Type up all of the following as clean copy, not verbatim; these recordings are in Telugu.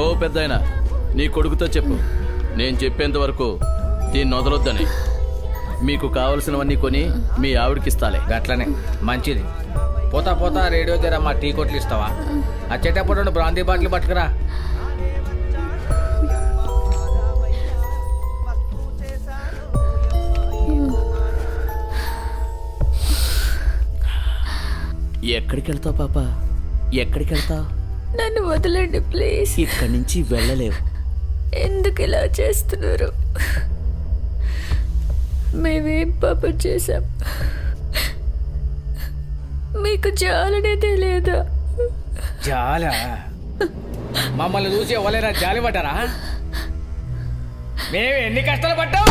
ఓ పెద్దాయన, నీ కొడుకుతో చెప్పు, నేను చెప్పేంత వరకు దీన్ని వదలొద్దని. మీకు కావలసినవన్నీ కొని మీ ఆవిడకిస్తాలే. గట్లనే మంచిది. పోతా పోతా రేడియో జరమ్మా టీ కొట్లు ఇస్తావా? వచ్చేటప్పుడు బ్రాందీ బాటిల్ పట్టుకురా. ఎక్కడికి వెళ్తావు పాప? ఎక్కడికి వెళ్తావు? నన్ను వదలండి ప్లీజ్. ఇక్కడి నుంచి వెళ్ళలేవు. ఎందుకు ఇలా చేస్తున్నారు? మేమేం పాపం చేశాం? మీకు జాలనే తెలియదా? జాలా? మమ్మల్ని చూసి ఎవరైనా జాలి పడ్డారా? మేము ఎన్ని కష్టాలు పడ్డాం?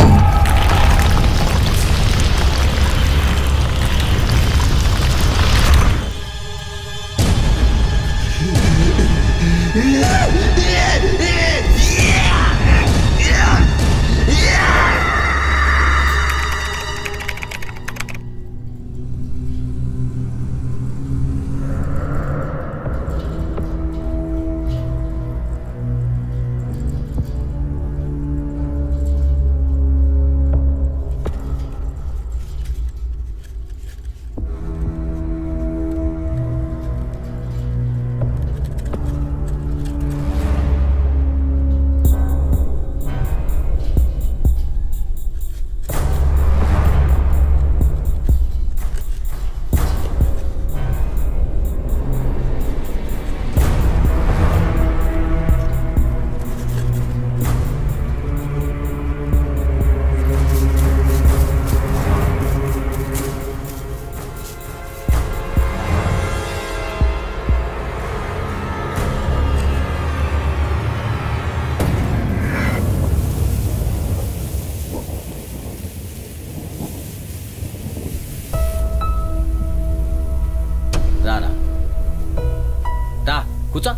కూర్చో.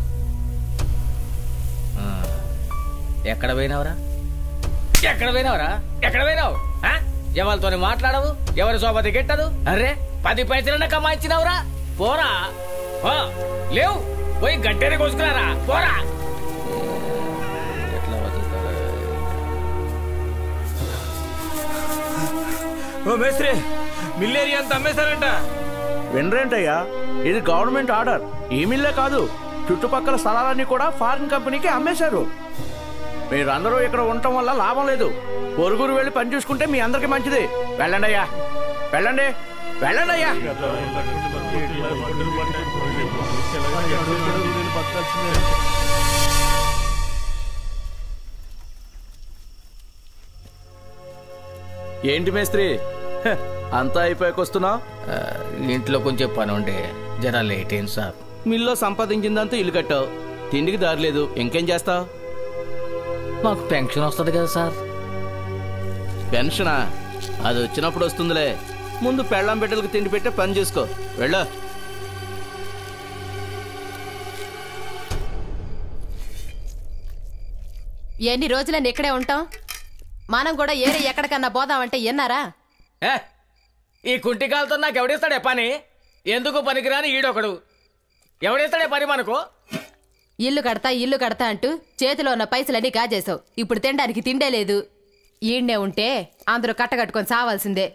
ఎక్కడ పోయినావురా? ఎక్కడ పోయినావురా? ఎక్కడ పోయినావు? ఎవరితో మాట్లాడవు, ఎవరి సోపతి గిట్టదు. అరే 10 పైసలన్నా కమాయించినావురా. పోరా, లేవు పోయి గంటనే కోసుకున్నారా. పోరా. ఎట్లా ఓ మేస్త్రి, మిల్లేరియా అంత అమ్మేశారంట. వినరేంటయ్యా, ఇది గవర్నమెంట్ ఆర్డర్. ఈ మిల్లే కాదు, చుట్టుపక్కల స్థలాలన్నీ కూడా ఫారిన్ కంపెనీకి అమ్మేశారు. మీరందరూ ఇక్కడ ఉండటం వల్ల లాభం లేదు. పొరుగురు వెళ్ళి పని చూసుకుంటే మీ అందరికి మంచిది. వెళ్ళండి అయ్యా, వెళ్ళండి, వెళ్ళండి అయ్యా. ఏంటి మేస్త్రి, అంతా అయిపోయాకొస్తున్నావు? ఇంట్లో కొంచెం పని ఉండే, జరా లేట్ అయింది సార్. మిల్లో సంపాదించిందంతా ఇల్లు కట్టావు, తిండికి దారి లేదు, ఇంకేం చేస్తావు? మాకు పెన్షన్ వస్తుంది కదా సార్. పెన్షనా? అది వచ్చినప్పుడు వస్తుందిలే. ముందు పెళ్ళాం బిడ్డలకు తిండి పెట్టే పని చేసుకో. వెళ్ళా. ఎన్ని రోజులని ఇక్కడే ఉంటాం? మనం కూడా ఏరే ఎక్కడికన్నా పోదామంటే ఎన్నారా? ఈ కుంటికాలతో నాకు ఎవడేస్తాడే పని? ఎందుకు పనికిరాని ఈడొకడు ఎవడేస్తాడే పని మనకు? ఇల్లు కడతా అంటూ చేతిలో ఉన్న పైసలన్నీ కాజేశావు. ఇప్పుడు తినడానికి తిండే లేదు. ఈడ్నే ఉంటే అందరూ కట్టగట్టుకొని సావాల్సిందే.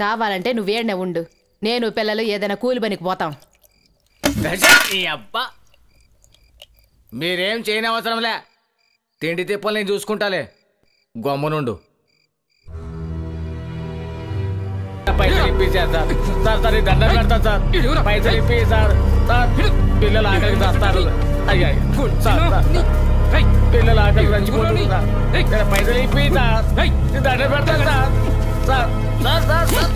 కావాలంటే నువ్వేడ్నే ఉండు, నేను పిల్లలు ఏదైనా కూలి పనికి పోతాం. అబ్బా, మీరేం చేయని అవసరంలే. తిండి తిప్పలు నేను చూసుకుంటాలే, గమ్మునుండు. పైసలు ఇప్పించారు సార్. సార్ సార్ దండం పెడతా సార్. పైసలు ఇప్పి సార్. సార్ పిల్లలు ఆకలికి చేస్తారు. అయ్యా పిల్లలు ఆకలికి రంచుకుంటున్నారు. పైసలు ఇప్పి సార్. దండం పెడతాను సార్. Sir sir sir